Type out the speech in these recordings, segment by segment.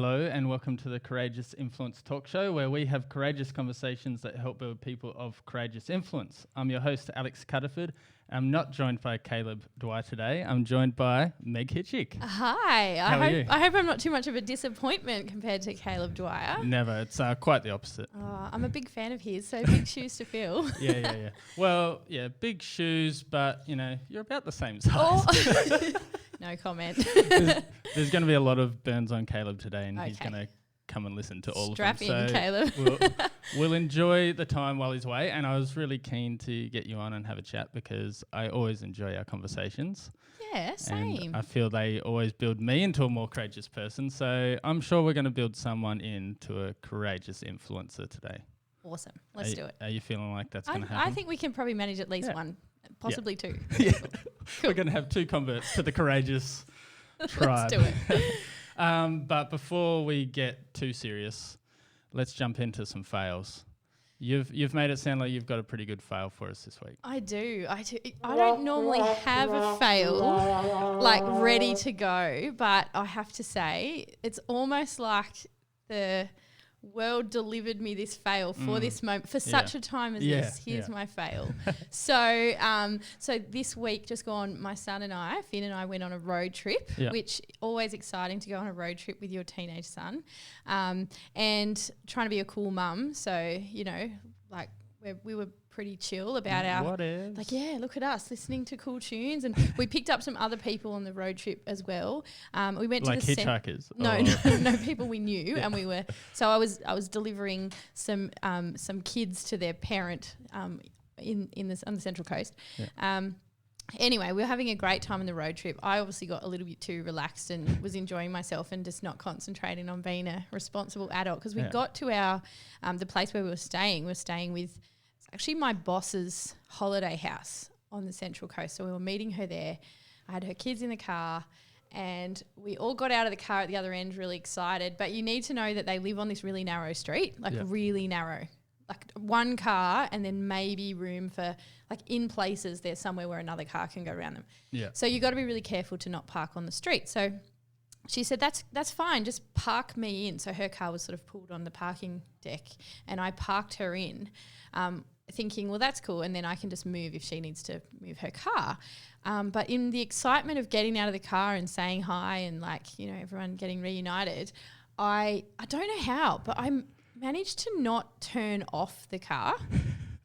Hello and welcome to the Courageous Influence Talk Show, where we have courageous conversations that help build people of courageous influence. I'm your host, Alex Cuttiford. I'm not joined by Caleb Dwyer today. I'm joined by Meg Hitchick. Hi. How are you? I hope I'm not too much of a disappointment compared to Caleb Dwyer. Never. It's quite the opposite. I'm a big fan of his, so big shoes to fill. Yeah. Well, yeah, big shoes, but, you're about the same size. Oh. No comment. There's going to be a lot of burns on Caleb today, and he's Okay. going to come and listen to all Strap of them. in, Caleb. We'll enjoy the time while he's away, and I was really keen to get you on and have a chat because I always enjoy our conversations. Yeah, same. And I feel they always build me into a more courageous person, so I'm sure we're going to build someone into a courageous influencer today. Awesome. Let's do it. Are you feeling like that's going to happen? I think we can probably manage at least one, possibly two. Yeah. We're going to have two converts to the courageous tribe. Let's do it. But before we get too serious, let's jump into some fails. You've made it sound like you've got a pretty good fail for us this week. I do. I don't normally have a fail like ready to go, but I have to say it's almost like the world delivered me this fail for this moment, for such a time as this. Here's my fail. So this week just gone, my son and I, Finn and I, went on a road trip, which always exciting to go on a road trip with your teenage son, and trying to be a cool mum. So, like we were pretty chill about our, look at us listening to cool tunes, and we picked up some other people on the road trip as well. We went like to the hitchhikers. No, people we knew, and we were. So I was delivering some kids to their parent on the Central Coast. Yeah. Anyway, we were having a great time on the road trip. I obviously got a little bit too relaxed and was enjoying myself and just not concentrating on being a responsible adult, because we got to our the place where we were staying. We were staying with actually my boss's holiday house on the Central Coast. So we were meeting her there. I had her kids in the car, and we all got out of the car at the other end really excited. But you need to know that they live on this really narrow street, really narrow. Like one car and then maybe room for, like, in places there's somewhere where another car can go around them. Yeah. So you got to be really careful to not park on the street. So she said, that's fine, just park me in. So her car was sort of pulled on the parking deck, and I parked her in, thinking, well, that's cool, and then I can just move if she needs to move her car. But in the excitement of getting out of the car and saying hi and, everyone getting reunited, I don't know how, but I managed to not turn off the car.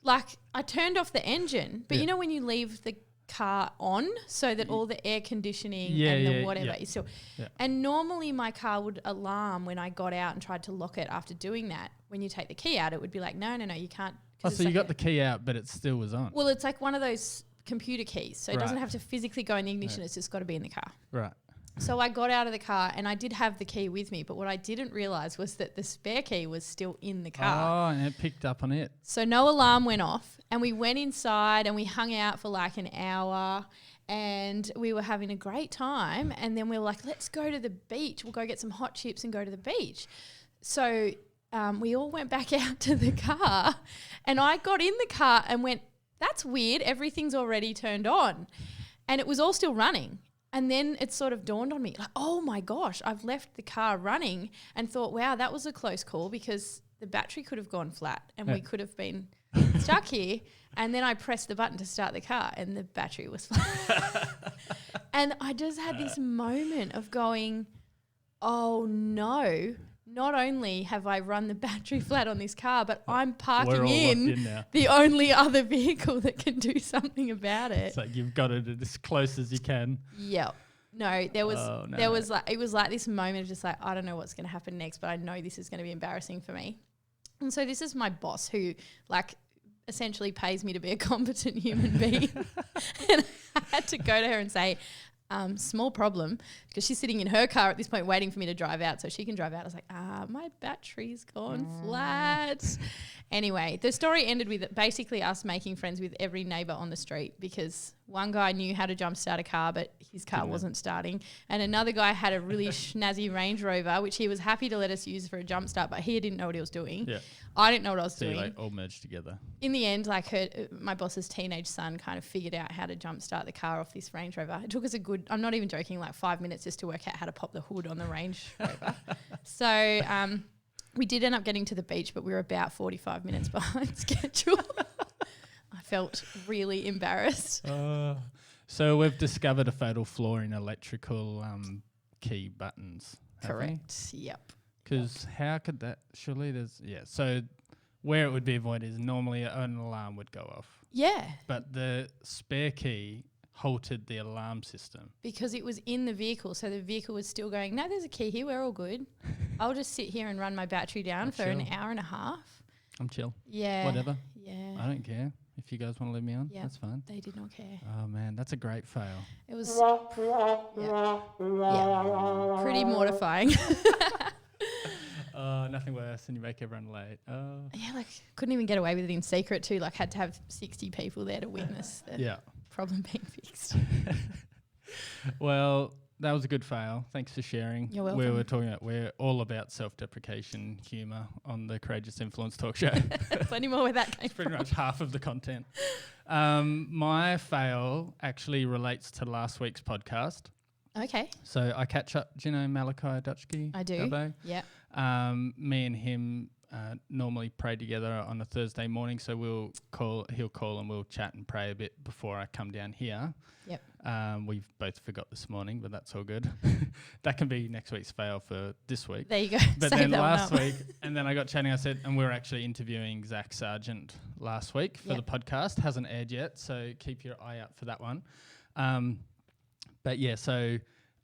Like, I turned off the engine, but when you leave the car on so that all the air conditioning and the whatever is still. Yeah. And normally my car would alarm when I got out and tried to lock it after doing that. When you take the key out, it would be like, no, you can't. Oh, so you got the key out, but it still was on. Well, it's like one of those computer keys. So it doesn't have to physically go in the ignition. It's just got to be in the car. Right. So I got out of the car and I did have the key with me, but what I didn't realise was that the spare key was still in the car. Oh, and it picked up on it. So no alarm went off, and we went inside and we hung out for like an hour, and we were having a great time, and then we were like, let's go to the beach. We'll go get some hot chips and go to the beach. So we all went back out to the car, and I got in the car and went, that's weird, everything's already turned on. And it was all still running. And then it sort of dawned on me, like, oh my gosh, I've left the car running, and thought, wow, that was a close call, because the battery could have gone flat and we could have been stuck here. And then I pressed the button to start the car and the battery was flat. And I just had this moment of going, oh no, not only have I run the battery flat on this car, but I'm parking in the only other vehicle that can do something about it. It's like you've got it as close as you can. Yeah. No, it was like this moment of just like, I don't know what's going to happen next, but I know this is going to be embarrassing for me. And so this is my boss, who essentially pays me to be a competent human being. And I had to go to her and say, small problem, because she's sitting in her car at this point waiting for me to drive out so she can drive out. I was like, my battery's gone flat. Anyway, the story ended with basically us making friends with every neighbour on the street, because one guy knew how to jump start a car, but his car wasn't starting. And another guy had a really snazzy Range Rover, which he was happy to let us use for a jump start, but he didn't know what he was doing. Yeah. I didn't know what I was doing. So all merged together. In the end, my boss's teenage son kind of figured out how to jump start the car off this Range Rover. It took us I'm not even joking, 5 minutes just to work out how to pop the hood on the Range Rover. So we did end up getting to the beach, but we were about 45 minutes behind schedule. I felt really embarrassed. So we've discovered a fatal flaw in electrical key buttons. Correct. Yep. Because how could that? Surely there's So where it would be avoided is normally an alarm would go off. Yeah. But the spare key halted the alarm system. Because it was in the vehicle, so the vehicle was still going, no, there's a key here, we're all good. I'll just sit here and run my battery down for an hour and a half. I'm chill. Yeah. Whatever. Yeah. I don't care. If you guys want to leave me on, that's fine. They did not care. Oh, man, that's a great fail. It was pretty mortifying. Nothing worse than you make everyone late. Yeah, like couldn't even get away with it in secret too. Like had to have 60 people there to witness the problem being fixed. Well, that was a good fail. Thanks for sharing. You're welcome. We were talking about, we're all about self-deprecation humour on the Courageous Influence talk show. Plenty more where that came It's pretty much half of the content. My fail actually relates to last week's podcast. Okay. So I catch up. Do you know Malachi Dutchke? I do. Dubbo? Yeah. Me and him normally pray together on a Thursday morning. So he'll call and we'll chat and pray a bit before I come down here. Yep. We've both forgot this morning, but that's all good. That can be next week's fail for this week. There you go. But then last week, and then I got chatting, I said, and we were actually interviewing Zach Sargent last week for the podcast. Hasn't aired yet, so keep your eye out for that one. But yeah, so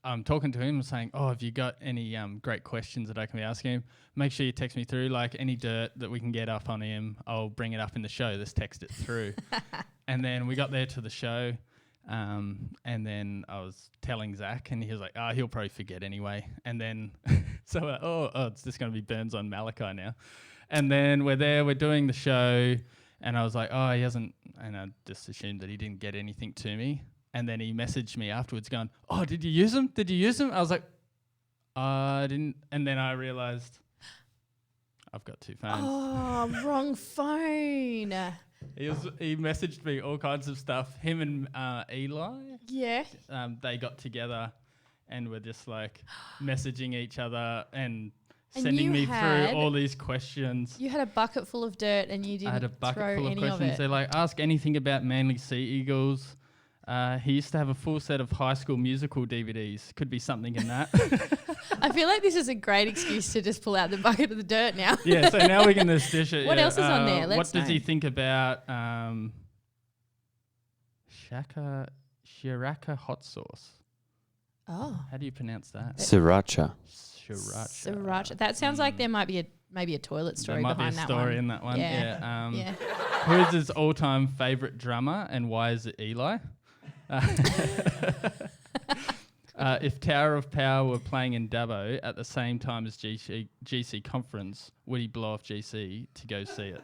I'm talking to him saying, have you got any great questions that I can be asking him? Make sure you text me through, like any dirt that we can get up on him, I'll bring it up in the show. Just text it through. And then we got there to the show, and then I was telling Zach, and he was like, he'll probably forget anyway. And then, so it's just going to be Burns on Malachi now. And then we're there, we're doing the show, and I was like, he hasn't, and I just assumed that he didn't get anything to me. And then he messaged me afterwards going, did you use them? Did you use them? I was like, I didn't. And then I realised I've got two phones. Oh, wrong phone. He messaged me all kinds of stuff. Him and Eli. Yeah. They got together and were just like messaging each other and sending me through all these questions. You had a bucket full of dirt and you didn't I had a bucket throw full of any questions. of it. They're like, ask anything about Manly Sea Eagles. He used to have a full set of High School Musical DVDs. Could be something in that. I feel like this is a great excuse to just pull out the bucket of the dirt now. Yeah, so now we can just dish it. What else is on there? What does he think about Shiraka hot sauce? Oh. How do you pronounce that? Sriracha. Sriracha. That sounds like there might be maybe a toilet story behind that one. There might be a story in that one. Yeah. Who's his all-time favourite drummer and why is it Eli? If Tower of Power were playing in Dubbo at the same time as GC Conference, would he blow off GC to go see it?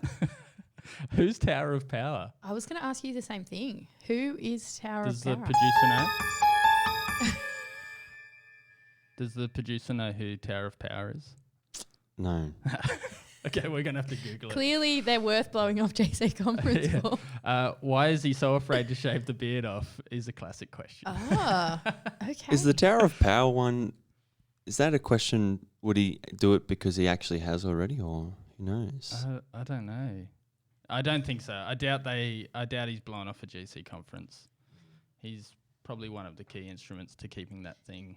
Who's Tower of Power? I was going to ask you the same thing. Who is Tower of Power? Does the producer know? Does the producer know who Tower of Power is? No. Okay, we're going to have to Google it. Clearly, they're worth blowing off GC Conference for. Why is he so afraid to shave the beard off is a classic question. Okay. Is the Tower of Power one, is that a question, would he do it because he actually has already, or who knows? I don't know. I don't think so. I doubt he's blown off a GC Conference. He's probably one of the key instruments to keeping that thing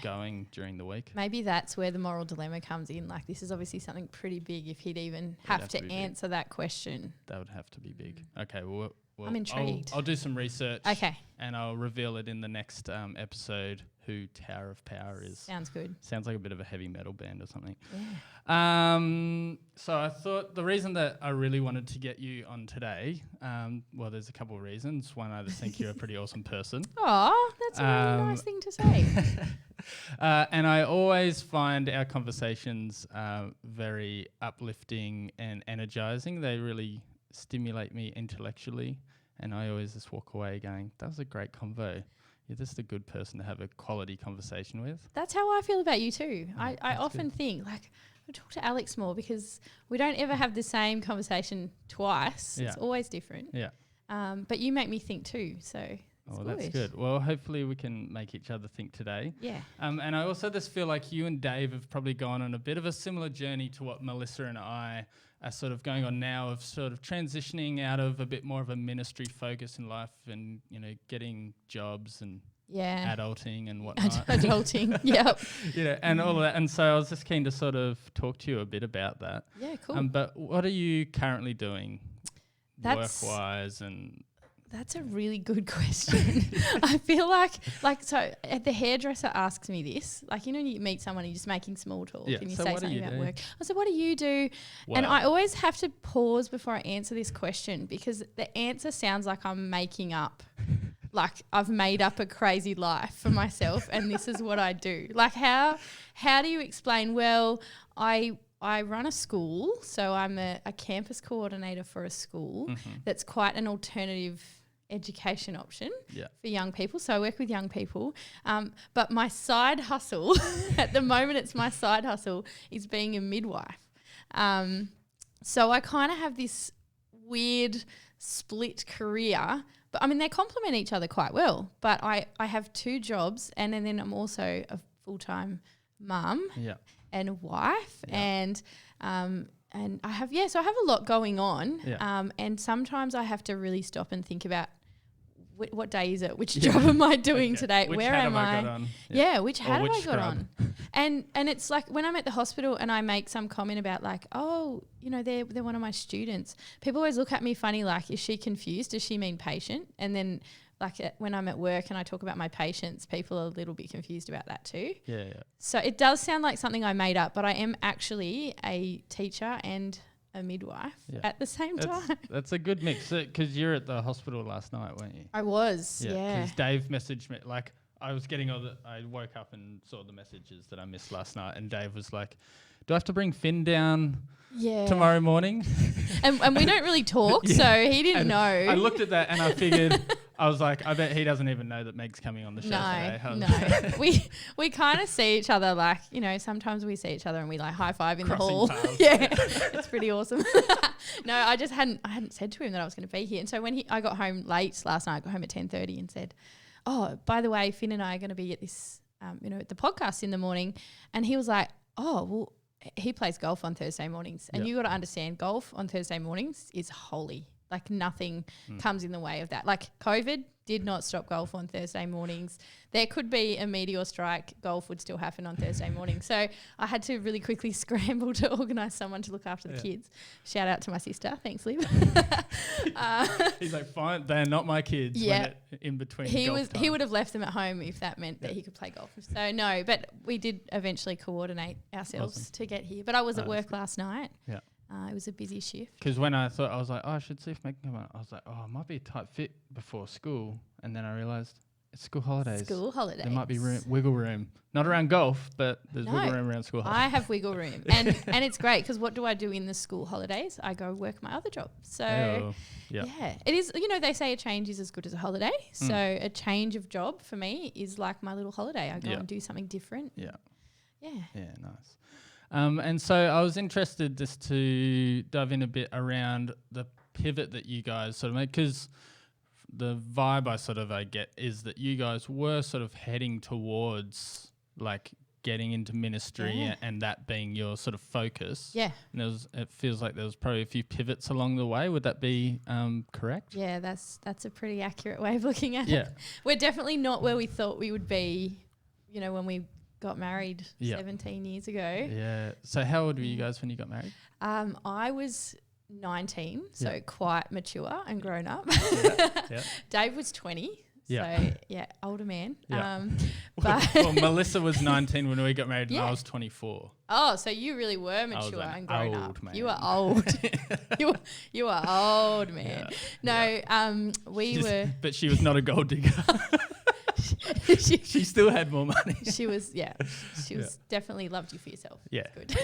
going during the week. Maybe that's where the moral dilemma comes in. Like, this is obviously something pretty big if he'd even have to answer that question. That would have to be big. Okay, well I'm intrigued. I'll do some research. Okay. And I'll reveal it in the next episode who Tower of Power is. Sounds good. Sounds like a bit of a heavy metal band or something. Yeah. So I thought the reason that I really wanted to get you on today, well, there's a couple of reasons. One, I just think you're a pretty awesome person. Oh, that's a really nice thing to say. And I always find our conversations very uplifting and energizing. They really stimulate me intellectually, and I always just walk away going, that was a great convo. You're just a good person to have a quality conversation with. That's how I feel about you too. I often think, like, I talk to Alex more because we don't ever have the same conversation twice. Yeah. It's always different. Yeah. But you make me think too, so That's good. Well, hopefully we can make each other think today. Yeah. And I also just feel like you and Dave have probably gone on a bit of a similar journey to what Melissa and I are sort of going on now, of sort of transitioning out of a bit more of a ministry focus in life and, you know, getting jobs and adulting and whatnot. Adulting, yep. And all of that. And so I was just keen to sort of talk to you a bit about that. Yeah, cool. But what are you currently doing work-wise and... That's a really good question. I feel like so the hairdresser asks me this, like, you know, you meet someone and you're just making small talk and you say something about work. I said, what do you do? Wow. And I always have to pause before I answer this question because the answer sounds like I'm making up, like I've made up a crazy life for myself and this is what I do. Like how do you explain, well, I run a school, so I'm a campus coordinator for a school that's quite an alternative education option for young people. So I work with young people. But my side hustle, at the moment it's my side hustle, is being a midwife. So I kind of have this weird split career. But I mean, they complement each other quite well. But I have 2 jobs and then I'm also a full-time mum and a wife and I have so I have a lot going on and sometimes I have to really stop and think about what day is it, which job am I doing today, which where hat am I I got on? which hat have I got on and it's like when I'm at the hospital and I make some comment about like, oh, you know, they're one of my students, people always look at me funny like, is she confused, does she mean patient? And then like when I'm at work and I talk about my patients, people are a little bit confused about that too. Yeah. So it does sound like something I made up, but I am actually a teacher and a midwife at the same time. That's a good mix because you're at the hospital last night, weren't you? I was, because Dave messaged me, like I was getting I woke up and saw the messages that I missed last night and Dave was like, do I have to bring Finn down tomorrow morning? And we don't really talk, so he didn't know. I looked at that and I figured, I was like, I bet he doesn't even know that Meg's coming on the show today. No. we kind of see each other like, you know, sometimes we see each other and we like high five in crossing the hall. Paths. It's pretty awesome. No, I hadn't said to him that I was going to be here. And so when I got home late last night, I got home at 10:30 and said, oh, by the way, Finn and I are going to be at this, at the podcast in the morning. And he was like, oh, well, he plays golf on Thursday mornings. And you got to understand, golf on Thursday mornings is holy. Like nothing comes in the way of that. Like COVID did not stop golf on Thursday mornings. There could be a meteor strike, golf would still happen on Thursday morning. So I had to really quickly scramble to organise someone to look after the kids. Shout out to my sister. Thanks, Liv. He's like, fine, they're not my kids. Yeah. In between He would have left them at home if that meant that he could play golf. So no, but we did eventually coordinate ourselves to get here. But I was at work last night. Yeah. It was a busy shift. Because when I thought, I was like, oh, I should see if Meg can come out. I was like, oh, I might be a tight fit before school. And then I realised it's school holidays. School holidays. There might be wiggle room. Not around golf, but there's wiggle room around school holidays. I have wiggle room. And it's great because what do I do in the school holidays? I go work my other job. So, it is, they say a change is as good as a holiday. So a change of job for me is like my little holiday. I go and do something different. Yeah, nice. And so I was interested just to dive in a bit around the pivot that you guys sort of made, because the vibe I get is that you guys were sort of heading towards like getting into ministry and that being your sort of focus. Yeah. And it feels like there was probably a few pivots along the way. Would that be correct? Yeah, that's a pretty accurate way of looking at it. We're definitely not where we thought we would be, when we got married 17 years ago. Yeah. So how old were you guys when you got married? I was 19, so quite mature and grown up. Dave was 20. So, older man. But well, Melissa was 19 when we got married and I was 24. Oh, so you really were mature and grown up. Man. You were old. you were old, man. We were... But she was not a gold digger. She still had more money. She was definitely loved you for yourself. Yeah. Good.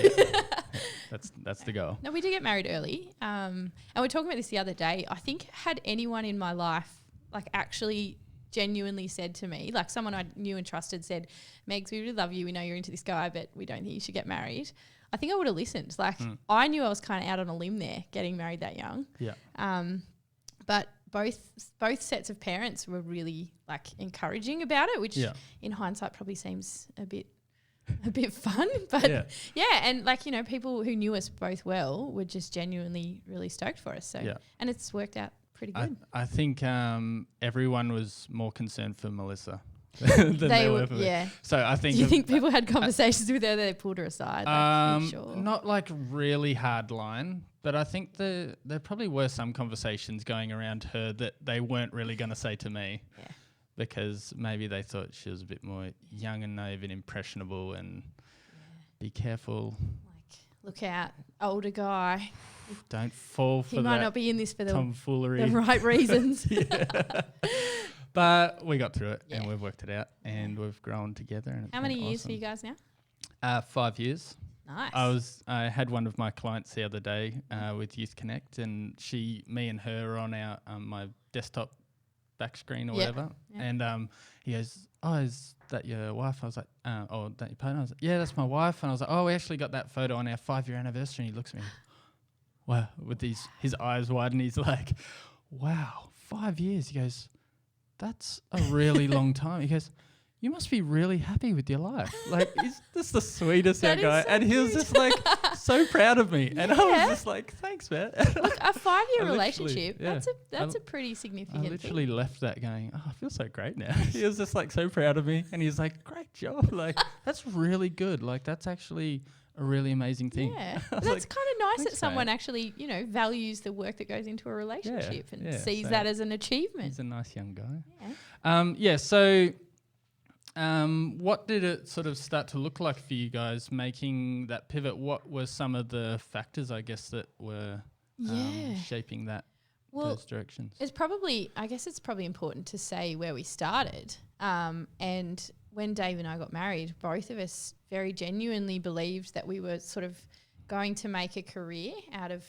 That's the goal. No, we did get married early. And we were talking about this the other day. I think had anyone in my life like actually genuinely said to me, like someone I knew and trusted said, Megs, we really love you. We know you're into this guy, but we don't think you should get married. I think I would have listened. Like I knew I was kind of out on a limb there getting married that young. Yeah. But both sets of parents were really like encouraging about it, which in hindsight probably seems a bit fun, but and like, you know, people who knew us both well were just genuinely really stoked for us. So and it's worked out pretty good. I think everyone was more concerned for Melissa than they were for me. So I think. Do you think people had conversations with her that they pulled her aside? Like, sure? Not like really hard line, but I think there probably were some conversations going around her that they weren't really going to say to me. Yeah. Because maybe they thought she was a bit more young and naive and impressionable and be careful. Like, look out, older guy. Don't fall for that. He might not be in this for tomfoolery. The right reasons. But we got through it and we've worked it out and we've grown together. And how many years for you guys now? 5 years. Nice. I had one of my clients the other day with Youth Connect, and me and her are on our my desktop back screen or whatever, and he goes, "Oh, is that your wife?" I was like, "Oh, that your partner?" I was like, "Yeah, that's my wife." And I was like, "Oh, we actually got that photo on our 5-year anniversary." And he looks at me, wow, with his eyes wide, and he's like, "Wow, 5 years." He goes, "That's a really long time." He goes, "You must be really happy with your life." Like, he's just the sweetest young guy. So and he was just like so proud of me. And I was just like, thanks, man. Look, a 5-year relationship, that's a pretty significant thing. I literally thing. left that going, oh, I feel so great now. He was just like so proud of me. And he's like, great job. Like, that's really good. Like, that's actually a really amazing thing. Yeah. That's like, kind of nice that someone actually, you know, values the work that goes into a relationship and sees that as an achievement. He's a nice young guy. So... what did it sort of start to look like for you guys making that pivot? What were some of the factors, I guess, that were shaping those directions? I guess it's probably important to say where we started. And when Dave and I got married, both of us very genuinely believed that we were sort of going to make a career out of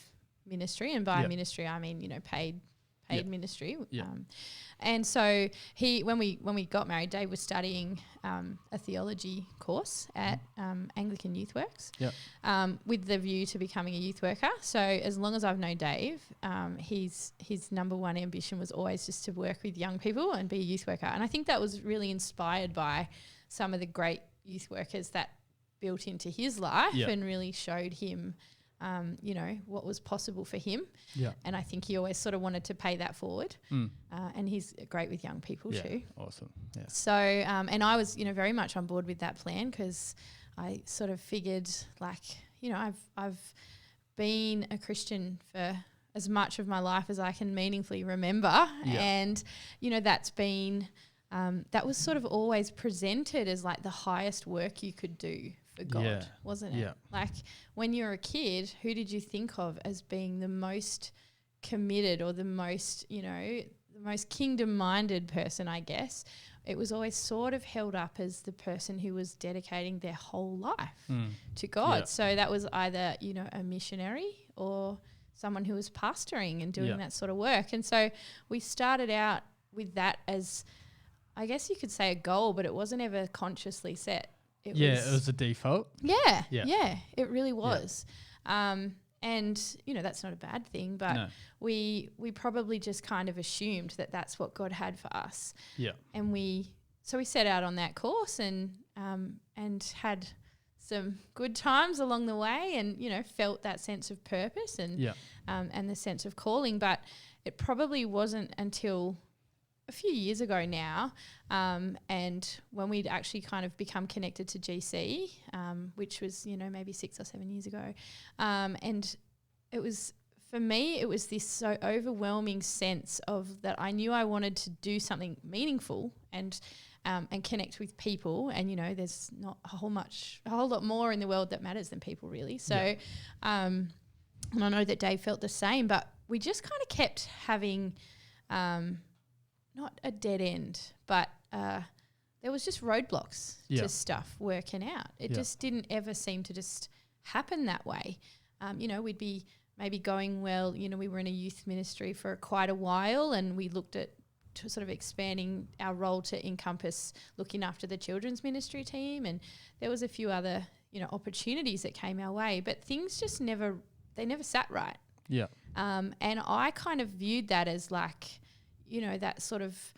ministry. And by ministry, I mean, you know, paid ministry. And so when we got married, Dave was studying a theology course at Anglican Youth Works with the view to becoming a youth worker. So as long as I've known Dave, his number one ambition was always just to work with young people and be a youth worker. And I think that was really inspired by some of the great youth workers that built into his life and really showed him you know, what was possible for him. Yeah. And I think he always sort of wanted to pay that forward. And he's great with young people too. Awesome. Yeah. So, and I was, you know, very much on board with that plan because I sort of figured like, you know, I've been a Christian for as much of my life as I can meaningfully remember. Yeah. And, you know, that's been, that was sort of always presented as like the highest work you could do for God, wasn't it? Yeah. Like when you were a kid, who did you think of as being the most committed or the most, you know, the most kingdom-minded person, I guess? It was always sort of held up as the person who was dedicating their whole life to God. Yeah. So that was either, you know, a missionary or someone who was pastoring and doing that sort of work. And so we started out with that as, I guess you could say, a goal, but it wasn't ever consciously set. It was a default. Yeah, it really was. And, you know, that's not a bad thing, but we probably just kind of assumed that that's what God had for us. Yeah. And we set out on that course and had some good times along the way and, you know, felt that sense of purpose and the sense of calling. But it probably wasn't until a few years ago now, and when we'd actually kind of become connected to GC, which was, you know, maybe 6 or 7 years ago, and it was, for me, it was this so overwhelming sense of that I knew I wanted to do something meaningful and connect with people, and, you know, there's not a whole lot more in the world that matters than people, really. So, and I know that Dave felt the same, but we just kind of kept having not a dead end, but there was just roadblocks to stuff working out. It just didn't ever seem to just happen that way. You know, we'd be maybe going well, you know, we were in a youth ministry for quite a while and we looked at sort of expanding our role to encompass looking after the children's ministry team, and there was a few other, you know, opportunities that came our way, but things just never sat right. Yeah. And I kind of viewed that as like, that sort of,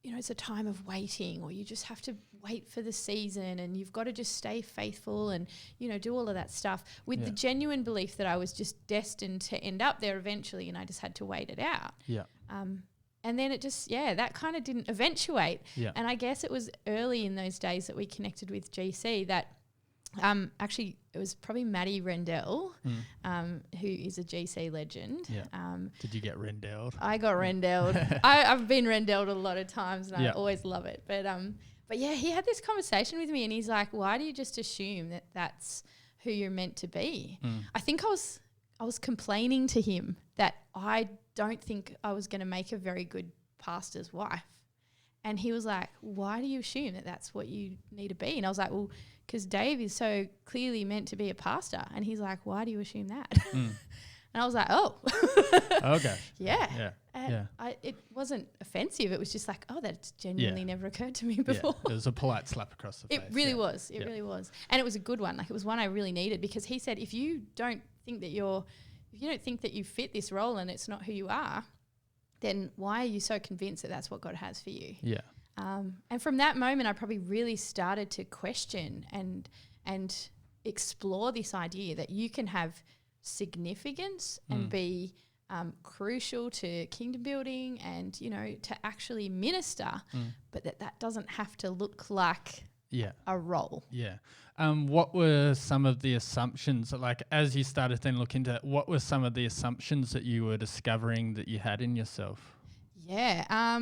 it's a time of waiting, or you just have to wait for the season and you've got to just stay faithful and, do all of that stuff with the genuine belief that I was just destined to end up there eventually and I just had to wait it out. Yeah. And then it just, that kind of didn't eventuate. Yeah. And I guess it was early in those days that we connected with GC that actually it was probably Maddie Rendell, who is a GC legend. Yeah. Did you get Rendelled? I got Rendelled. I've been Rendelled a lot lot of times and I always love it. But yeah, he had this conversation with me and he's like, why do you just assume that that's who you're meant to be? I think I was complaining to him that I don't think I was going to make a very good pastor's wife. And he was like, why do you assume that that's what you need to be? And I was like, well, because Dave is so clearly meant to be a pastor. And he's like, why do you assume that? And I was like, oh. Okay. Yeah. And it wasn't offensive. It was just like, oh, that's genuinely never occurred to me before. It was a polite slap across the face. It really was. It really was. And it was a good one. Like, it was one I really needed, because he said, if you don't think that you fit this role and it's not who you are, then why are you so convinced that that's what God has for you? Yeah. And from that moment, I probably really started to question and explore this idea that you can have significance and be crucial to kingdom building and, to actually minister, but that doesn't have to look like a role. Yeah. What were some of the assumptions, like as you started then look into it, what were some of the assumptions that you were discovering that you had in yourself? Yeah.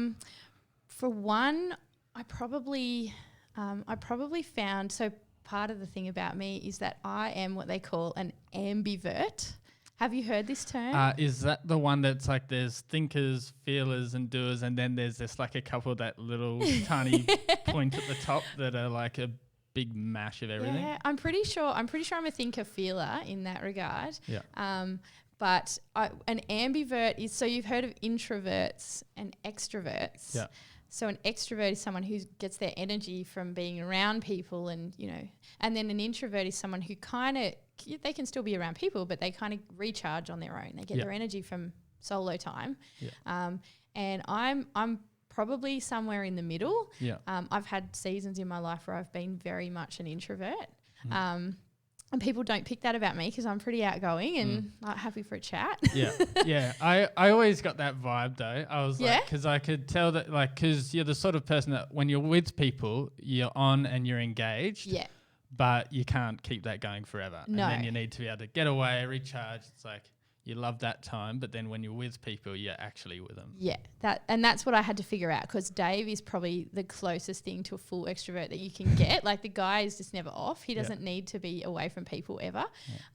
For one, I probably found, so part of the thing about me is that I am what they call an ambivert. Have you heard this term? Is that the one that's like there's thinkers, feelers and doers, and then there's this like a couple that little tiny point at the top that are like a big mash of everything? Yeah, I'm pretty sure I'm a thinker feeler in that regard. Yeah. But an ambivert is, so you've heard of introverts and extroverts. Yeah. So an extrovert is someone who gets their energy from being around people and, and then an introvert is someone who they can still be around people, but they kind of recharge on their own. They get their energy from solo time. Yeah. And I'm probably somewhere in the middle. Yeah. I've had seasons in my life where I've been very much an introvert. And people don't pick that about me because I'm pretty outgoing and like happy for a chat. Yeah. I always got that vibe though. I was like, because I could tell that, like, because you're the sort of person that when you're with people, you're on and you're engaged. Yeah. But you can't keep that going forever. No. And then you need to be able to get away, recharge. It's like you love that time, but then when you're with people, you're actually with them. Yeah, that's what I had to figure out, because Dave is probably the closest thing to a full extrovert that you can get. Like, the guy is just never off. He doesn't need to be away from people ever.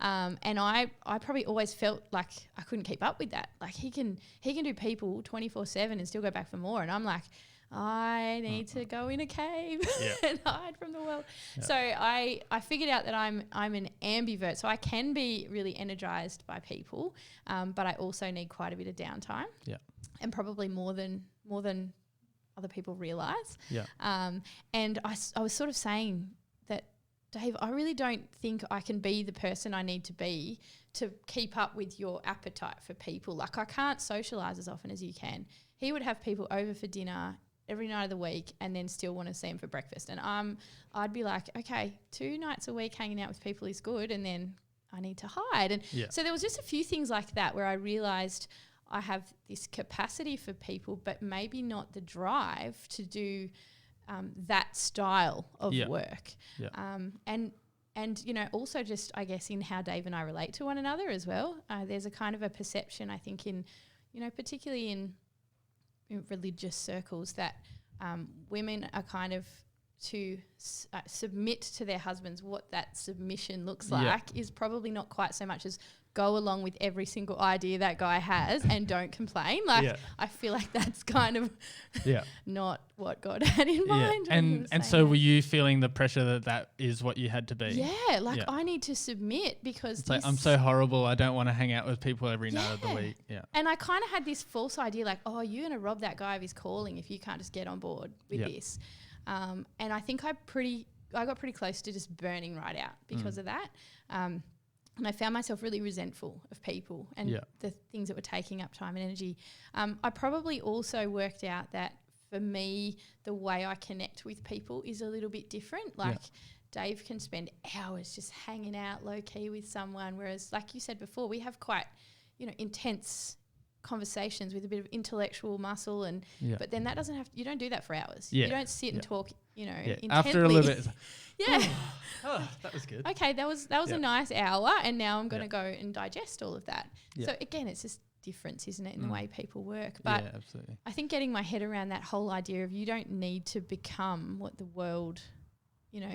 Yeah. And I probably always felt like I couldn't keep up with that. Like, he can do people 24/7 and still go back for more. And I'm like, I need to go in a cave and hide from the world. Yeah. So I figured out that I'm an ambivert. So I can be really energized by people, but I also need quite a bit of downtime. Yeah. And probably more than other people realize. Yeah. And I was sort of saying that, Dave, I really don't think I can be the person I need to be to keep up with your appetite for people. Like, I can't socialize as often as you can. He would have people over for dinner every night of the week and then still want to see them for breakfast. And I'd be like, okay, 2 nights a week hanging out with people is good, and then I need to hide. And so there was just a few things like that where I realised I have this capacity for people, but maybe not the drive to do that style of work. Yeah. And also just, I guess, in how Dave and I relate to one another as well. There's a kind of a perception, I think, in, particularly in religious circles, that women are kind of to submit to their husbands. What that submission looks like is probably not quite so much as go along with every single idea that guy has and don't complain. Like, I feel like that's kind of not what God had in mind. And so were you feeling the pressure that is what you had to be? Yeah, I need to submit because it's like, I'm so horrible, I don't want to hang out with people every night of the week. Yeah. And I kind of had this false idea like, oh, you're going to rob that guy of his calling if you can't just get on board with this. And I think I got pretty close to just burning right out because of that. And I found myself really resentful of people and the things that were taking up time and energy. I probably also worked out that for me, the way I connect with people is a little bit different. Like Dave can spend hours just hanging out low key with someone, whereas like you said before, we have quite, intense conversations with a bit of intellectual muscle but then that doesn't have you don't do that for hours. You don't sit and talk, intently. After a little bit that was good. Okay, that was a nice hour, and now I'm going to go and digest all of that. So again, it's just difference, isn't it, in the way people work. But absolutely. I think getting my head around that whole idea of you don't need to become what the world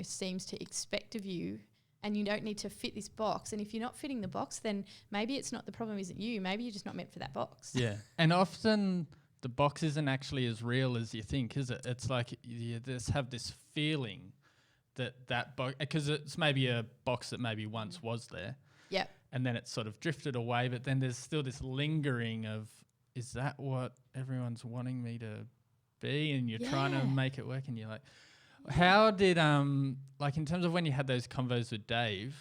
seems to expect of you, and you don't need to fit this box. And if you're not fitting the box, then maybe it's not, the problem isn't you, maybe you're just not meant for that box. Yeah. And often the box isn't actually as real as you think, is it? It's like you just have this feeling that box, because it's maybe a box that maybe once was there. Yep. And then it's sort of drifted away, but then there's still this lingering of, is that what everyone's wanting me to be? And you're trying to make it work, and you're like, how did, like in terms of when you had those convos with Dave,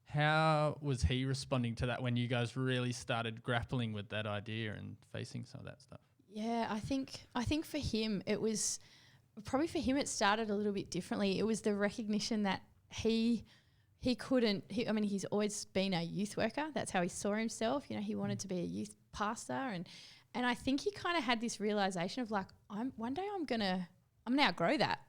how was he responding to that when you guys really started grappling with that idea and facing some of that stuff? Yeah, I think for him it started a little bit differently. It was the recognition that he's always been a youth worker. That's how he saw himself. He wanted to be a youth pastor, and I think he kind of had this realization of like, one day I'm gonna outgrow that.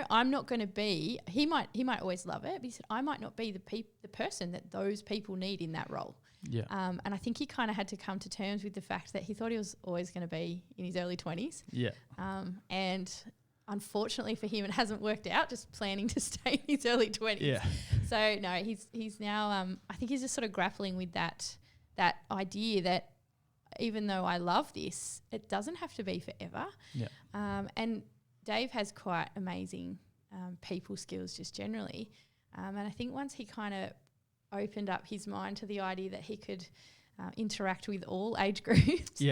I'm not going to be. He might always love it, but he said I might not be the person that those people need in that role. Yeah. And I think he kind of had to come to terms with the fact that he thought he was always going to be in his early 20s. Yeah. And unfortunately for him, it hasn't worked out. Just planning to stay in his early 20s. Yeah. So no, he's now. I think he's just sort of grappling with that idea that even though I love this, it doesn't have to be forever. Yeah. And Dave has quite amazing people skills just generally. And I think once he kind of opened up his mind to the idea that he could interact with all age groups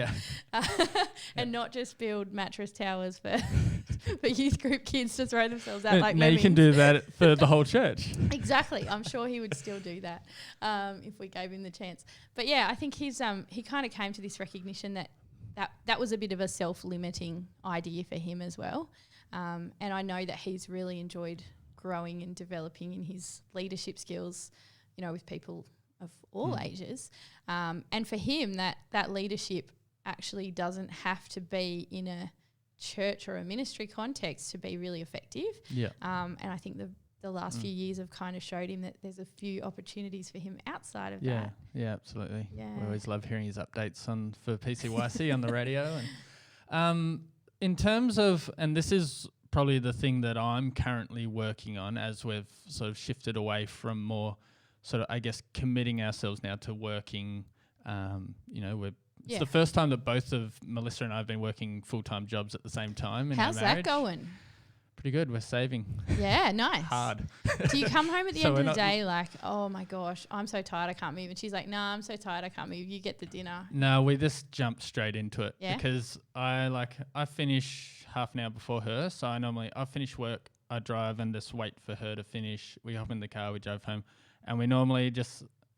and not just build mattress towers for youth group kids to throw themselves out like now lemmings. You can do that for the whole church. Exactly. I'm sure he would still do that if we gave him the chance. But yeah, I think he kind of came to this recognition that was a bit of a self-limiting idea for him as well. And I know that he's really enjoyed growing and developing in his leadership skills, with people of all ages. And for him, that leadership actually doesn't have to be in a church or a ministry context to be really effective. Yeah. And I think the last few years have kind of showed him that there's a few opportunities for him outside of that. Yeah, absolutely. Yeah. We always love hearing his updates for PCYC on the radio. And in terms of, and this is probably the thing that I'm currently working on as we've sort of shifted away from more sort of, I guess, committing ourselves now to working, it's the first time that both of Melissa and I have been working full-time jobs at the same time in How's our marriage. that going? Pretty good. We're saving. Yeah, nice. Hard. Do you come home at the end of the day like, oh my gosh, I'm so tired, I can't move? And she's like, nah, I'm so tired, I can't move. You get the dinner. No, we just jumped straight into it because I finish half an hour before her. So I finish work, I drive and just wait for her to finish. We hop in the car, we drive home, and we normally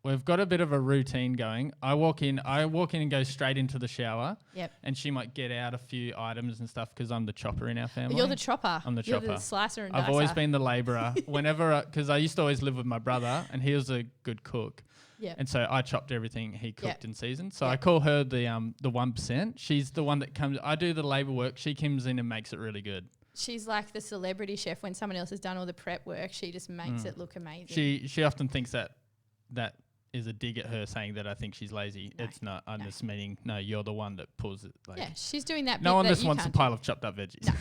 we've got a bit of a routine going. I walk in and go straight into the shower. Yep. And she might get out a few items and stuff because I'm the chopper in our family. You're the chopper. I'm the chopper. You're the slicer and dicer. I've always been the labourer. Whenever, because I used to always live with my brother and he was a good cook. Yep. And so I chopped everything he cooked in season. So I call her the 1%. She's the one that comes. I do the labour work. She comes in and makes it really good. She's like the celebrity chef. When someone else has done all the prep work, she just makes it look amazing. She often thinks that is a dig at her saying that I think she's lazy. No, it's not. I'm just meaning, no, you're the one that pulls it. Like, yeah, she's doing that. No one that just you wants a can't pile do. of chopped up veggies. No.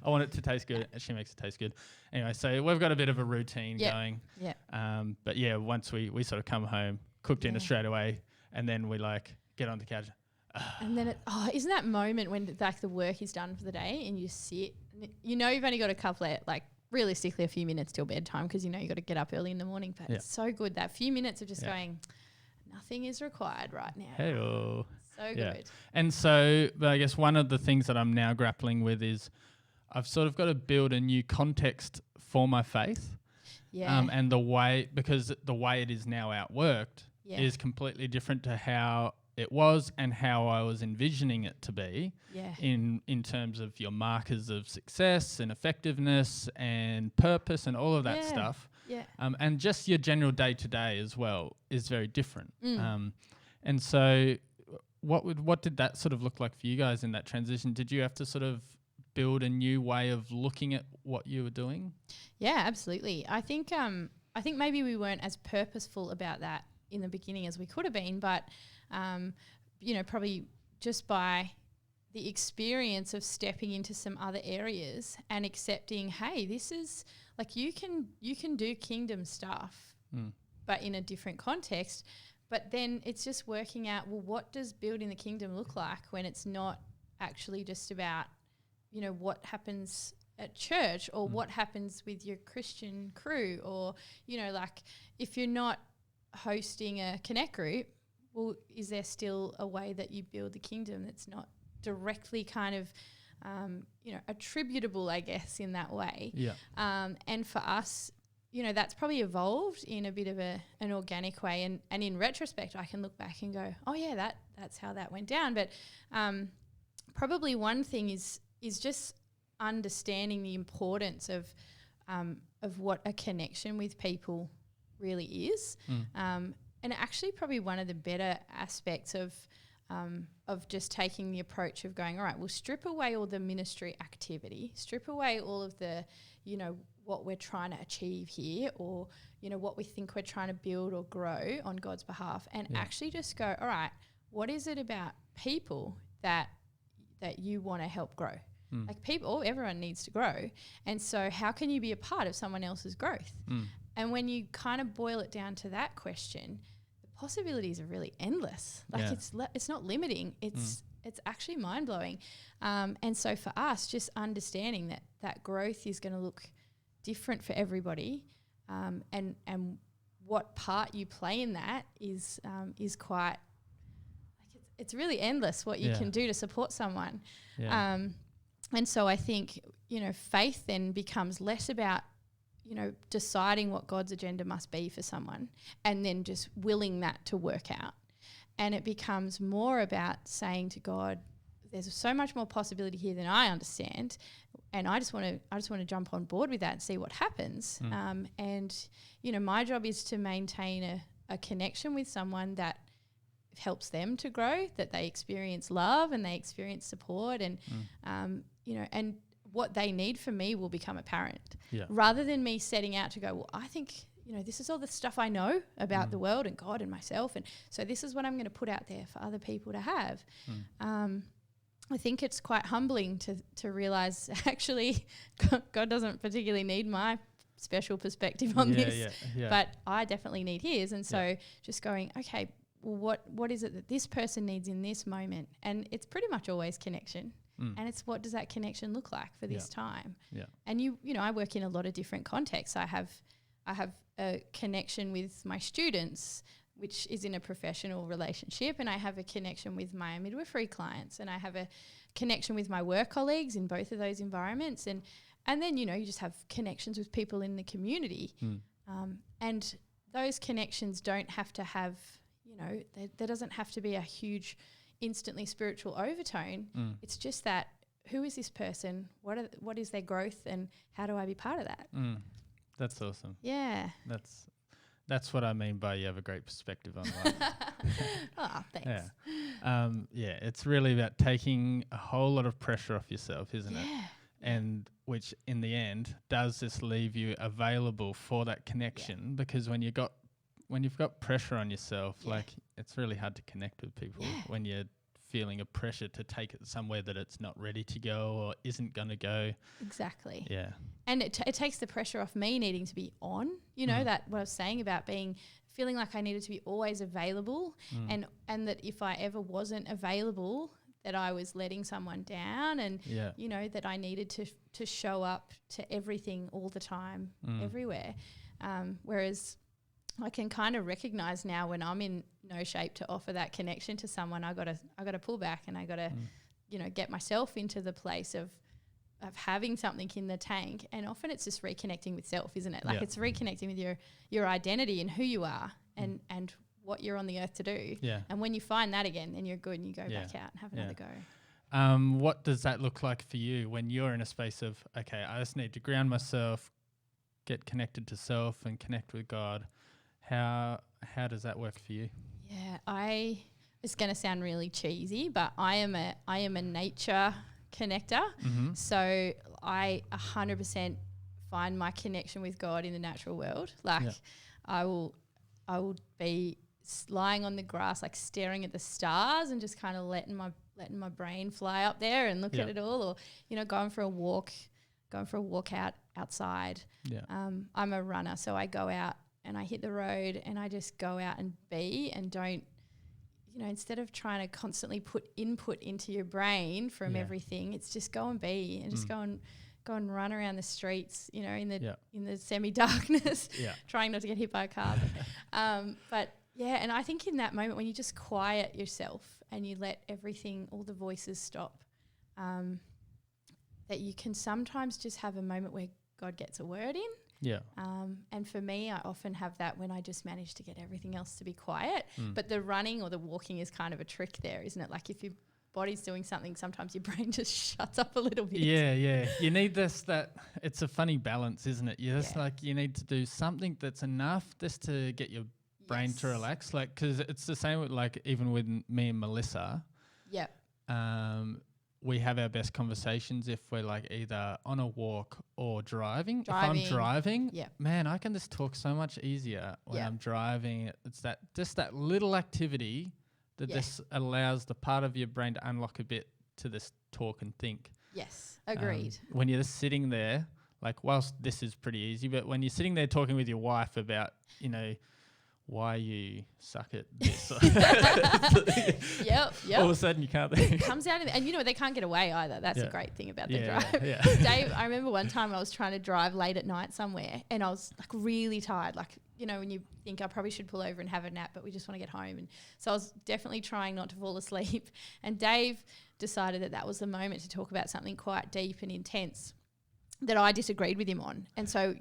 I want it to taste good. And she makes it taste good. Anyway, so we've got a bit of a routine going. Yeah. But yeah, once we sort of come home, cook dinner straight away, and then we get on the couch. And then isn't that moment when the work is done for the day and you sit, you've only got a couple of realistically a few minutes till bedtime because you've got to get up early in the morning, but it's so good that few minutes of just going, nothing is required right now. Hey-o. So good. And so, but I guess one of the things that I'm now grappling with is I've sort of got to build a new context for my faith. Yeah. And the way it is now outworked Yeah. is completely different to how it was and how I was envisioning it to be. Yeah. In terms of your markers of success and effectiveness and purpose and all of that Yeah. stuff. Yeah. And just your general day-to-day as well is very different. And so what did that sort of look like for you guys in that transition? Did you have to sort of build a new way of looking at what you were doing? Yeah, absolutely. I think maybe we weren't as purposeful about that in the beginning as we could have been, but probably just by the experience of stepping into some other areas and accepting, hey, this is like you can do kingdom stuff, but in a different context. But then it's just working out, well, what does building the kingdom look like when it's not actually just about, what happens at church or what happens with your Christian crew, or, like if you're not hosting a connect group, well, is there still a way that you build the kingdom that's not directly kind of, attributable, I guess, in that way? Yeah. And for us, that's probably evolved in a bit of an organic way. And in retrospect, I can look back and go, oh yeah, that's how that went down. But probably one thing is just understanding the importance of what a connection with people really is. And actually probably one of the better aspects of just taking the approach of going, all right, we'll strip away all the ministry activity, strip away all of the, what we're trying to achieve here, or, what we think we're trying to build or grow on God's behalf, and actually just go, all right, what is it about people that you want to help grow? Like everyone needs to grow. And so how can you be a part of someone else's growth? And when you kind of boil it down to that question, the possibilities are really endless. Like it's not limiting. It's actually mind-blowing. And so for us, just understanding that growth is going to look different for everybody, and what part you play in that is quite, like it's really endless what you can do to support someone. And so I think, faith then becomes less about, deciding what God's agenda must be for someone and then just willing that to work out. And it becomes more about saying to God, there's so much more possibility here than I understand, and I just want to jump on board with that and see what happens. And my job is to maintain a connection with someone that helps them to grow, that they experience love and they experience support, and and what they need from me will become apparent, rather than me setting out to go, well, I think this is all the stuff I know about the world and God and myself, and so this is what I'm going to put out there for other people to have. I think it's quite humbling to realize actually God doesn't particularly need my special perspective on this, but I definitely need his. And so just going, okay, well, what is it that this person needs in this moment? And it's pretty much always connection. And it's what does that connection look like for this time? And I work in a lot of different contexts. I have a connection with my students, which is in a professional relationship, and I have a connection with my midwifery clients, and I have a connection with my work colleagues in both of those environments, and then you just have connections with people in the community, and those connections don't have to have there doesn't have to be a huge instantly spiritual overtone. It's just that, who is this person? What is their growth, and how do I be part of that? That's awesome. Yeah. That's what I mean by you have a great perspective on life. Oh, thanks. It's really about taking a whole lot of pressure off yourself, isn't it? And which in the end does just leave you available for that connection, because when you've got pressure on yourself, like it's really hard to connect with people when you're feeling a pressure to take it somewhere that it's not ready to go or isn't going to go. Exactly. Yeah. And it takes the pressure off me needing to be on, that what I was saying about feeling like I needed to be always available, and that if I ever wasn't available, that I was letting someone down, and, that I needed to show up to everything all the time, everywhere. Whereas I can kind of recognize now when I'm in no shape to offer that connection to someone, I gotta pull back, and I gotta, get myself into the place of having something in the tank, and often it's just reconnecting with self, isn't it? Like it's reconnecting with your identity and who you are and what you're on the earth to do. Yeah. And when you find that again, then you're good and you go back out and have another go. What does that look like for you when you're in a space of, okay, I just need to ground myself, get connected to self and connect with God? How does that work for you? Yeah, it's going to sound really cheesy, but I am a nature connector. Mm-hmm. So I 100% find my connection with God in the natural world. Like I will be lying on the grass, like staring at the stars and just kind of letting my brain fly up there and look at it all, or going for a walk outside. Yeah. I'm a runner, so I go out and I hit the road and I just go out and be, and don't, instead of trying to constantly put input into your brain from everything, it's just go and be and just go and run around the streets, in the semi-darkness, trying not to get hit by a car. But and I think in that moment when you just quiet yourself and you let everything, all the voices stop, that you can sometimes just have a moment where God gets a word in. Yeah. And for me, I often have that when I just manage to get everything else to be quiet. But the running or the walking is kind of a trick there, isn't it? Like if your body's doing something, sometimes your brain just shuts up a little bit. Yeah. You need it's a funny balance, isn't it? You just you need to do something that's enough just to get your brain to relax. Like, because it's the same with even with me and Melissa. Yeah. We have our best conversations if we're either on a walk or driving. If I'm driving, man, I can just talk so much easier when I'm driving. It's that little activity that just allows the part of your brain to unlock a bit to this talk and think. Yes, agreed. When you're just sitting there, whilst this is pretty easy, but when you're sitting there talking with your wife about, why you suck at this. Yep. All of a sudden you can't. It comes out, and they can't get away either. That's a great thing about the drive. Yeah. Dave, I remember one time I was trying to drive late at night somewhere, and I was really tired. When you think I probably should pull over and have a nap, but we just want to get home. And so I was definitely trying not to fall asleep. And Dave decided that was the moment to talk about something quite deep and intense that I disagreed with him on. And so,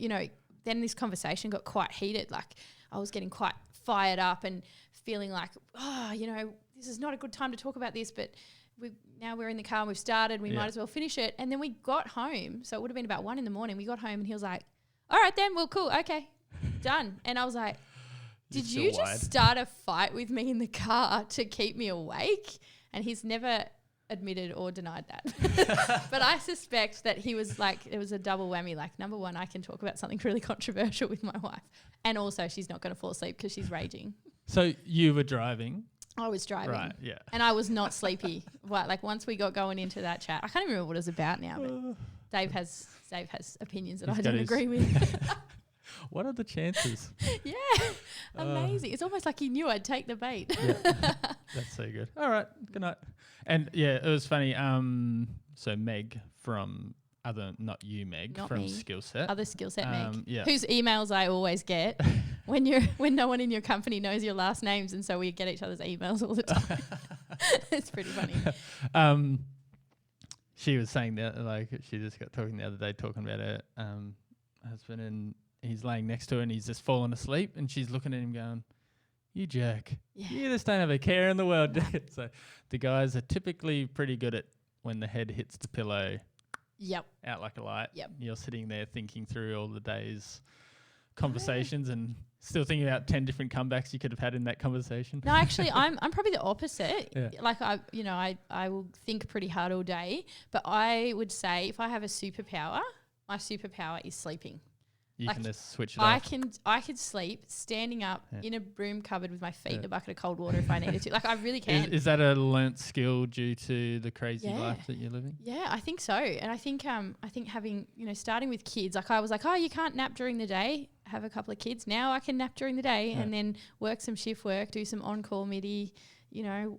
then this conversation got quite heated. I was getting quite fired up and feeling this is not a good time to talk about this, but now we're in the car and we've started, we might as well finish it. And then we got home, so it would have been about 1 a.m. We got home and he was like, all right then, well, cool, okay, done. And I was like, did you just start a fight with me in the car to keep me awake? And he's never admitted or denied that. But I suspect that he was it was a double whammy. Number one, I can talk about something really controversial with my wife. And also she's not going to fall asleep because she's raging. So you were driving? I was driving. Right, yeah. And I was not sleepy. Once we got going into that chat, I can't even remember what it was about now, but Dave has opinions that I don't agree with. What are the chances? Yeah, amazing. It's almost like he knew I'd take the bait. That's so good. All right, good night. And it was funny. So Meg from not you, Meg, not from me. Skill Set. Other Skill Set Meg, yeah. whose emails I always get when no one in your company knows your last names, and so we get each other's emails all the time. It's pretty funny. She was saying that she just got talking the other day, talking about her husband, and he's laying next to her and he's just fallen asleep, and she's looking at him going, you jerk. Yeah. You just don't have a care in the world, do you? So the guys are typically pretty good at when the head hits the pillow. Yep. Out like a light. Yep. You're sitting there thinking through all the day's conversations and still thinking about 10 different comebacks you could have had in that conversation. No, actually, I'm probably the opposite. Yeah. I will think pretty hard all day, but I would say if I have a superpower, my superpower is sleeping. You can just switch it off. I could sleep standing up in a broom cupboard with my feet in a bucket of cold water if I needed to. I really can. Is that a learnt skill due to the crazy life that you're living? Yeah, I think so. And I think having, starting with kids, I was like, oh, you can't nap during the day. Have a couple of kids. Now I can nap during the day and then work some shift work, do some on-call MIDI,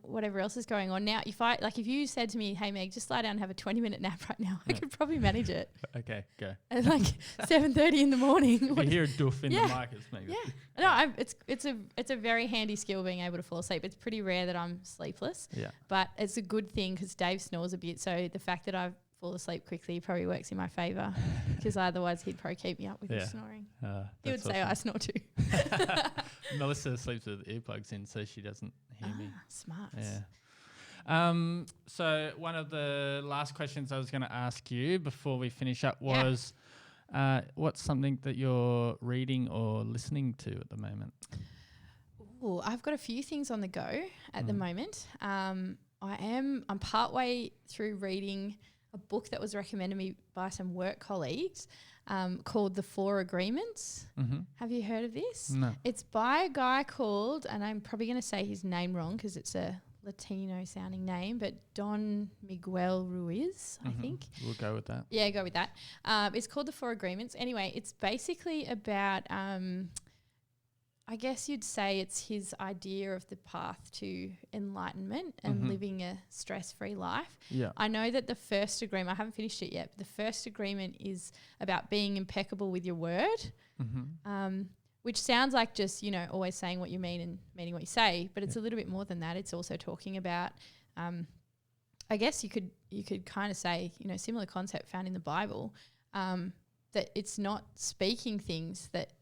whatever else is going on. Now, if you said to me, hey, Meg, just lie down and have a 20-minute nap right now, I could probably manage it. Okay, go. At 7:30 in the morning. You hear a doof in the mic. No, it's a very handy skill being able to fall asleep. It's pretty rare that I'm sleepless. Yeah. But it's a good thing because Dave snores a bit. So the fact that I've fall asleep quickly, he probably works in my favour because otherwise he'd probably keep me up with his snoring. He would say I snore too. Melissa sleeps with earplugs in so she doesn't hear me. Smart. Yeah. So one of the last questions I was going to ask you before we finish up was what's something that you're reading or listening to at the moment? Ooh, I've got a few things on the go at the moment. I'm partway through reading a book that was recommended me by some work colleagues called The Four Agreements. Mm-hmm. Have you heard of this? No. It's by a guy called, and I'm probably going to say his name wrong because it's a Latino sounding name, but Don Miguel Ruiz, I think. We'll go with that. Yeah, go with that. It's called The Four Agreements. Anyway, it's basically about I guess you'd say it's his idea of the path to enlightenment and living a stress-free life. Yeah. I know that the first agreement, I haven't finished it yet, but the first agreement is about being impeccable with your word, which sounds like just, always saying what you mean and meaning what you say, but it's a little bit more than that. It's also talking about, I guess you could kind of say, similar concept found in the Bible, that it's not speaking things that,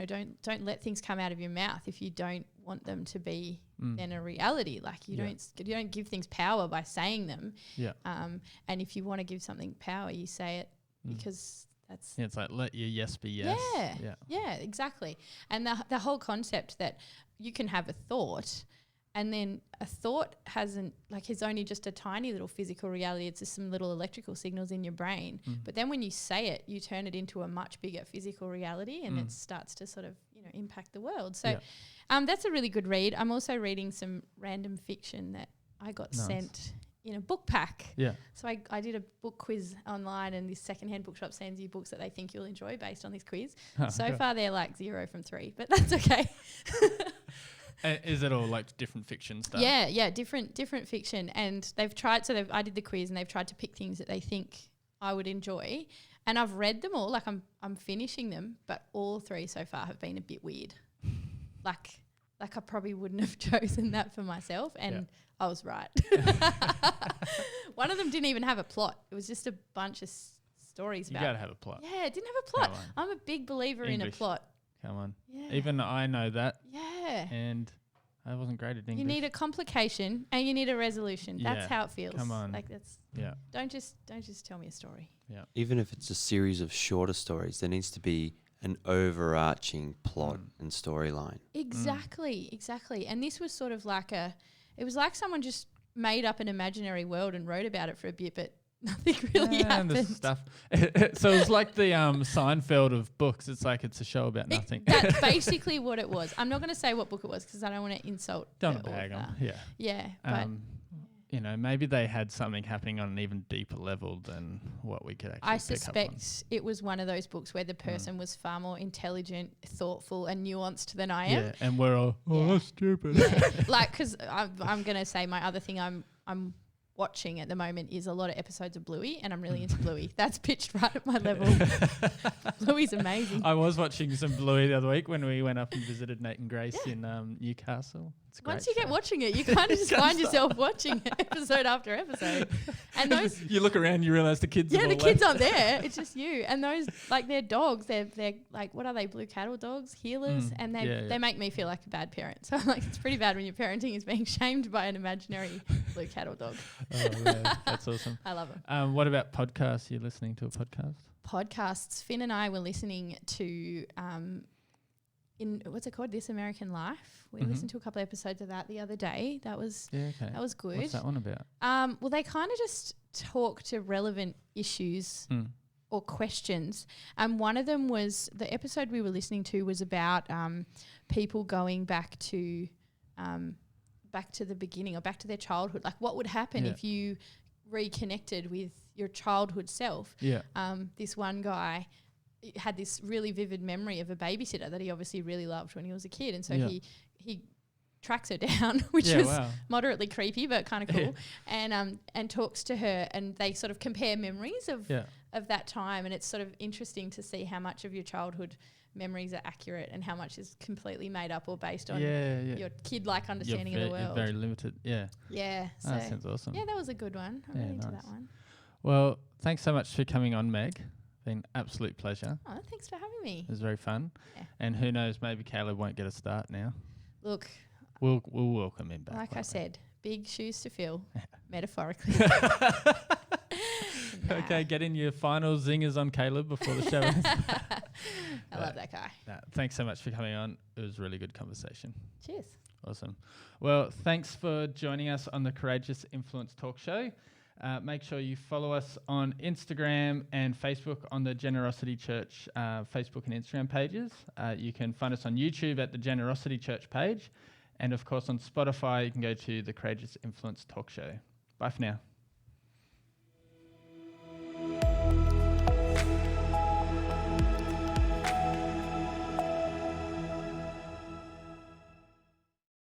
don't let things come out of your mouth if you don't want them to be then a reality. Like you don't give things power by saying them. Yeah. And if you want to give something power, you say it because that's it's like let your yes be yes. Yeah, exactly. And the whole concept that you can have a thought and then a thought is only just a tiny little physical reality. It's just some little electrical signals in your brain. But then when you say it, you turn it into a much bigger physical reality and it starts to sort of, impact the world. So that's a really good read. I'm also reading some random fiction that I got sent in a book pack. Yeah. So I did a book quiz online and this secondhand bookshop sends you books that they think you'll enjoy based on this quiz. So far they're like 0 from 3, but that's okay. Is it all like different fiction stuff? Yeah, different fiction. And they've tried, I did the quiz and they've tried to pick things that they think I would enjoy. And I've read them all, like I'm finishing them, but all 3 so far have been a bit weird. like I probably wouldn't have chosen that for myself and I was right. One of them didn't even have a plot. It was just a bunch of stories about. You gotta have a plot. Yeah, it didn't have a plot. I'm a big believer in a plot. Come on. Yeah. Even I know that. Yeah. And I wasn't great at English. You need a complication and you need a resolution. That's how it feels. Come on. Don't just tell me a story. Yeah. Even if it's a series of shorter stories, there needs to be an overarching plot and storyline. Exactly. And this was sort of like it was like someone just made up an imaginary world and wrote about it for a bit, but nothing really happened. And the stuff. So it's like the Seinfeld of books. It's like it's a show about nothing. That's basically what it was. I'm not going to say what book it was because I don't want to insult. Don't bag them. Yeah. Yeah. But maybe they had something happening on an even deeper level than what we could actually I pick suspect up on. it was one of those books where the person was far more intelligent, thoughtful and nuanced than I am. Yeah, and we're all, stupid. Yeah. Like, because I'm going to say my other thing I'm watching at the moment is a lot of episodes of Bluey and I'm really into Bluey. That's pitched right at my level. Bluey's amazing. I was watching some Bluey the other week when we went up and visited Nate and Grace in Newcastle. It's a great Once you show. get watching it, you kind of just find yourself watching it episode after episode. And those you look around, you realise the kids the kids aren't there. It's just you. And those, like, they're dogs. They're like, what are they, blue cattle dogs, healers? And they make me feel like a bad parent. So I'm like, it's pretty bad when your parenting is being shamed by an imaginary blue cattle dog. Oh, man, that's awesome. I love it. What about podcasts? You're listening to a podcast? Podcasts. Finn and I were listening to in what's it called? This American Life. We listened to a couple of episodes of that the other day. That was that was good. What's that one about? Well, they kind of just talk to relevant issues or questions. And one of them was the episode we were listening to was about people going back to the beginning or back to their childhood. Like, what would happen if you reconnected with your childhood self? Yeah. This one guy had this really vivid memory of a babysitter that he obviously really loved when he was a kid, and so he tracks her down, which was moderately creepy but kind of cool, and talks to her, and they sort of compare memories of that time, and it's sort of interesting to see how much of your childhood memories are accurate and how much is completely made up or based on your kid-like understanding of the world. Very limited, Yeah. So that sounds awesome. Yeah, that was a good one. I'm really into that one. Well, thanks so much for coming on, Meg. Been absolute pleasure. Oh, thanks for having me. It was very fun. Yeah. And who knows, maybe Caleb won't get a start now. Look, We'll welcome him back. like I won't we? said, big shoes to fill, metaphorically. Okay, get in your final zingers on Caleb before the show ends. I love that guy. Thanks so much for coming on. It was a really good conversation. Cheers. Awesome. Well, thanks for joining us on the Courageous Influence Talk Show. Make sure you follow us on Instagram and Facebook on the Generosity Church Facebook and Instagram pages. You can find us on YouTube at the Generosity Church page. And of course on Spotify, you can go to the Courageous Influence Talk Show. Bye for now.